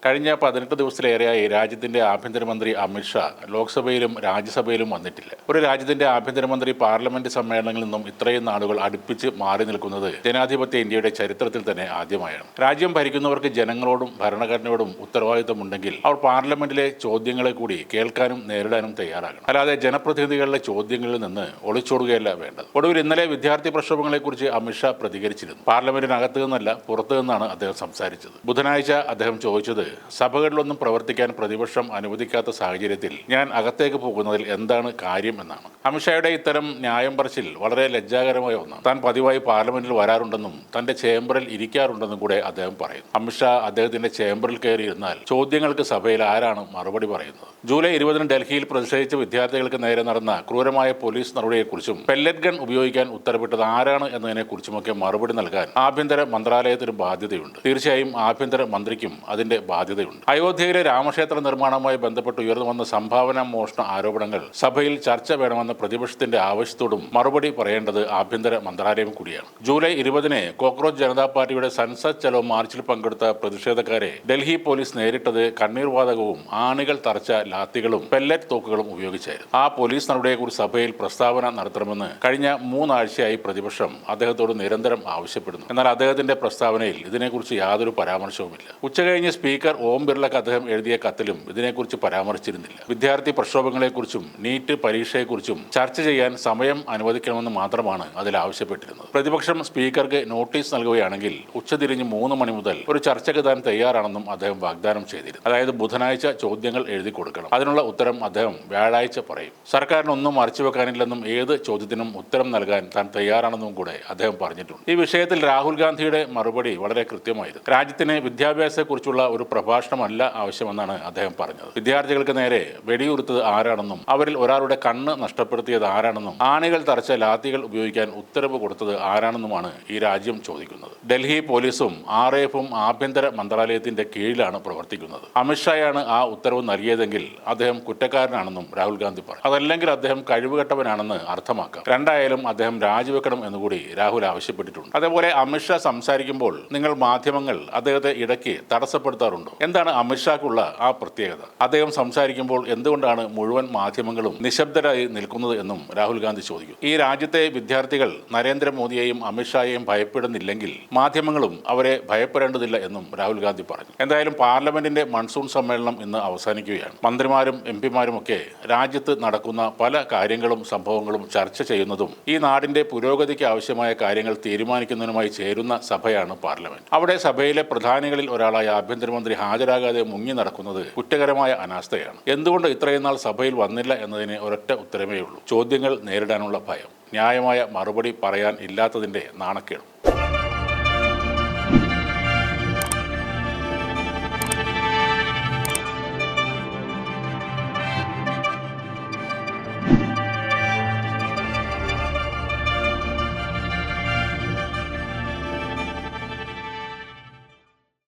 കഴിഞ്ഞ 18 ദിവസത്തിലേറെയായി രാജ്യത്തിന്റെ ആഭ്യന്തരമന്ത്രി അമിത്ഷാ ലോക്സഭയിലും രാജ്യസഭയിലും വന്നിട്ടില്ല. ഒരു രാജ്യത്തിന്റെ ആഭ്യന്തരമന്ത്രി പാർലമെന്റ് സമ്മേളനങ്ങളിൽ നിന്നും ഇത്രയും നാളുകൾ അടുപ്പിച്ച് മാറി നിൽക്കുന്നത് ജനാധിപത്യ ഇന്ത്യയുടെ ചരിത്രത്തിൽ തന്നെ ആദ്യമായാണ്. രാജ്യം ഭരിക്കുന്നവർക്ക് ജനങ്ങളോടും ഭരണഘടനയോടും ഉത്തരവാദിത്തമുണ്ടെങ്കിൽ അവർ പാർലമെന്റിലെ ചോദ്യങ്ങളെ കൂടി കേൾക്കാനും നേരിടാനും തയ്യാറാകണം. അല്ലാതെ ജനപ്രതിനിധികളുടെ ചോദ്യങ്ങളിൽ നിന്ന് ഒളിച്ചോടുകയല്ല വേണ്ടത്. ഒടുവിൽ ഇന്നലെ വിദ്യാർത്ഥി പ്രക്ഷോഭങ്ങളെക്കുറിച്ച് അമിത്ഷാ പ്രതികരിച്ചിരുന്നു. പാർലമെന്റിനകത്ത് നിന്നല്ല, പുറത്തു നിന്നാണ് അദ്ദേഹം സംസാരിച്ചത്. ബുധനാഴ്ച അദ്ദേഹം ചോദിച്ചത്, സഭകളിലൊന്നും പ്രവർത്തിക്കാൻ പ്രതിപക്ഷം അനുവദിക്കാത്ത സാഹചര്യത്തിൽ ഞാൻ അകത്തേക്ക് പോകുന്നതിൽ എന്താണ് കാര്യം എന്നാണ്. അമിത്ഷായുടെ ഇത്തരം ന്യായം പറച്ചിൽ വളരെ ലജ്ജാകരമായ ഒന്നാണ്. താൻ പതിവായി പാർലമെന്റിൽ വരാറുണ്ടെന്നും തന്റെ ചേംബറിൽ ഇരിക്കാറുണ്ടെന്നും കൂടെ അദ്ദേഹം പറയുന്നു. അമിത്ഷാ അദ്ദേഹത്തിന്റെ ചേംബറിൽ കയറിയിരുന്നാൽ ചോദ്യങ്ങൾക്ക് സഭയിൽ ആരാണ് മറുപടി പറയുന്നത്? ജൂലൈ 20 ഡൽഹിയിൽ പ്രതിഷേധിച്ച വിദ്യാർത്ഥികൾക്ക് നേരെ നടന്ന ക്രൂരമായ പോലീസ് നടപടിയെക്കുറിച്ചും പെല്ലറ്റ് ഗൺ ഉപയോഗിക്കാൻ ഉത്തരവിട്ടത് ആരാണ് എന്നതിനെക്കുറിച്ചുമൊക്കെ മറുപടി നൽകാൻ ആഭ്യന്തര മന്ത്രാലയത്തിന് ബാധ്യതയുണ്ട്. തീർച്ചയായും ആഭ്യന്തര മന്ത്രിക്കും അതിന്റെ ബാധ്യതയുണ്ട്. അയോധ്യയിലെ രാമക്ഷേത്ര നിർമ്മാണവുമായി ബന്ധപ്പെട്ട് ഉയർന്നു വന്ന സംഭാവന മോഷണ ആരോപണങ്ങൾ സഭയിൽ ചർച്ച വേണമെന്ന പ്രതിപക്ഷത്തിന്റെ ആവശ്യത്തോടും മറുപടി പറയേണ്ടത് ആഭ്യന്തര മന്ത്രാലയം കൂടിയാണ്. ജൂലൈ 20 കോക്രോച്ച് ജനതാ പാർട്ടിയുടെ സൻസദ് ചലോ മാർച്ചിൽ പങ്കെടുത്ത പ്രതിഷേധക്കാരെ ഡൽഹി പോലീസ് നേരിട്ടത് കണ്ണീർ വാതകവും ആണികൾ തറച്ച ലാത്തികളും പെല്ലറ്റ് തോക്കുകളും ഉപയോഗിച്ചായിരുന്നു. ആ പോലീസ് നടപടിയെക്കുറിച്ച് സഭയിൽ പ്രസ്താവന നടത്തണമെന്ന് കഴിഞ്ഞ 3 ആഴ്ചയായി പ്രതിപക്ഷം അദ്ദേഹത്തോട് നിരന്തരം ആവശ്യപ്പെടുന്നു. എന്നാൽ അദ്ദേഹത്തിന്റെ പ്രസ്താവനയിൽ ഇതിനെക്കുറിച്ച് യാതൊരു പരാമർശവുമില്ല. ഉച്ചകഴിഞ്ഞ് സ്പീക്കർ ഓം ബിർളക്ക് അദ്ദേഹം എഴുതിയ കത്തിലും ഇതിനെക്കുറിച്ച് പരാമർശിച്ചിരുന്നില്ല. വിദ്യാർത്ഥി പ്രക്ഷോഭങ്ങളെക്കുറിച്ചും നീറ്റ് പരീക്ഷയെക്കുറിച്ചും ചർച്ച ചെയ്യാൻ സമയം അനുവദിക്കണമെന്ന് മാത്രമാണ് അതിൽ ആവശ്യപ്പെട്ടിരുന്നത്. പ്രതിപക്ഷം സ്പീക്കർക്ക് നോട്ടീസ് നൽകുകയാണെങ്കിൽ ഉച്ചതിരിഞ്ഞ് 3 മണി മുതൽ ഒരു ചർച്ചയ്ക്ക് താൻ തയ്യാറാണെന്നും അദ്ദേഹം വാഗ്ദാനം ചെയ്തിരുന്നു. അതായത് ബുധനാഴ്ച ചോദ്യങ്ങൾ എഴുതി കൊടുക്കണം. അതിനുള്ള ഉത്തരം അദ്ദേഹം വ്യാഴാഴ്ച പറയും. സർക്കാരിനൊന്നും മറച്ചുവെക്കാനില്ലെന്നും ഏത് ചോദ്യത്തിനും ഉത്തരം നൽകാൻ താൻ തയ്യാറാണെന്നും കൂടെ അദ്ദേഹം പറഞ്ഞിട്ടുണ്ട്. ഈ വിഷയത്തിൽ രാഹുൽ ഗാന്ധിയുടെ മറുപടി വളരെ കൃത്യമായിരുന്നു. രാജ്യത്തിന് വിദ്യാഭ്യാസത്തെക്കുറിച്ചുള്ള ഒരു പ്രഭാഷണമല്ല ആവശ്യമെന്നാണ് അദ്ദേഹം പറഞ്ഞത്. വിദ്യാർത്ഥികൾക്ക് നേരെ വെടിയുറുത്തത് ആരാണെന്നും അവരിൽ ഒരാളുടെ കണ്ണ് നഷ്ടപ്പെടുത്തിയത് ആരാണെന്നും ആണികൾ തറച്ച ലാത്തികൾ ഉപയോഗിക്കാൻ ഉത്തരവ് കൊടുത്തത് ആരാണെന്നുമാണ് ഈ രാജ്യം ചോദിക്കുന്നത്. ഡൽഹി പോലീസും RAFും ആഭ്യന്തര മന്ത്രാലയത്തിന്റെ കീഴിലാണ് പ്രവർത്തിക്കുന്നത്. അമിത്ഷായാണ് ആ ഉത്തരവ് നൽകിയതെങ്കിൽ അദ്ദേഹം കുറ്റക്കാരനാണെന്നും രാഹുൽ ഗാന്ധി പറഞ്ഞു. അതല്ലെങ്കിൽ അദ്ദേഹം കഴിവുകെട്ടവനാണെന്ന് അർത്ഥമാക്കാം. രണ്ടായാലും അദ്ദേഹം രാജിവെക്കണം എന്നുകൂടി രാഹുൽ ആവശ്യപ്പെട്ടിട്ടുണ്ട്. അതേപോലെ അമിത്ഷാ സംസാരിക്കുമ്പോൾ നിങ്ങൾ മാധ്യമങ്ങൾ അദ്ദേഹത്തെ ഇടയ്ക്ക് തടസ്സപ്പെടുത്താറുണ്ടോ? എന്താണ് അമിത്ഷാക്കുള്ള ആ പ്രത്യേകത? അദ്ദേഹം സംസാരിക്കുമ്പോൾ എന്തുകൊണ്ടാണ് മുഴുവൻ മാധ്യമങ്ങളും നിശബ്ദരായി നിൽക്കുന്നത് എന്നും രാഹുൽ ഗാന്ധി ചോദിക്കും. ഈ രാജ്യത്തെ വിദ്യാർത്ഥികൾ നരേന്ദ്രമോദിയെയും അമിത്ഷായെയും ഭയപ്പെടുന്നില്ലെങ്കിൽ മാധ്യമങ്ങളും അവരെ ഭയപ്പെടേണ്ടതില്ല എന്നും രാഹുൽ ഗാന്ധി പറഞ്ഞു. എന്തായാലും പാർലമെന്റിന്റെ മൺസൂൺ സമ്മേളനം ഇന്ന് അവസാനിക്കുകയാണ്. മന്ത്രിമാരും MP-മാരും ഒക്കെ രാജ്യത്ത് നടക്കുന്ന പല കാര്യങ്ങളും സംഭവങ്ങളും ചർച്ച ചെയ്യുന്നതും ഈ നാടിന്റെ പുരോഗതിക്ക് ആവശ്യമായ കാര്യങ്ങൾ തീരുമാനിക്കുന്നതിനുമായി ചേരുന്ന സഭയാണ് പാർലമെന്റ്. അവിടെ സഭയിലെ പ്രധാനികളിൽ ഒരാളായ ആഭ്യന്തരമന്ത്രി ഹാജരാകാതെ മുങ്ങി നടക്കുന്നത് കുറ്റകരമായ അനാസ്ഥയാണ്. എന്തുകൊണ്ട് ഇത്രയും നാൾ സഭയിൽ വന്നില്ല എന്നതിന് ഒരൊറ്റ ഉത്തരമേ ഉള്ളൂ: ചോദ്യങ്ങൾ നേരിടാനുള്ള ഭയം, ന്യായമായ മറുപടി പറയാൻ ഇല്ലാത്തതിന്റെ നാണക്കേടും.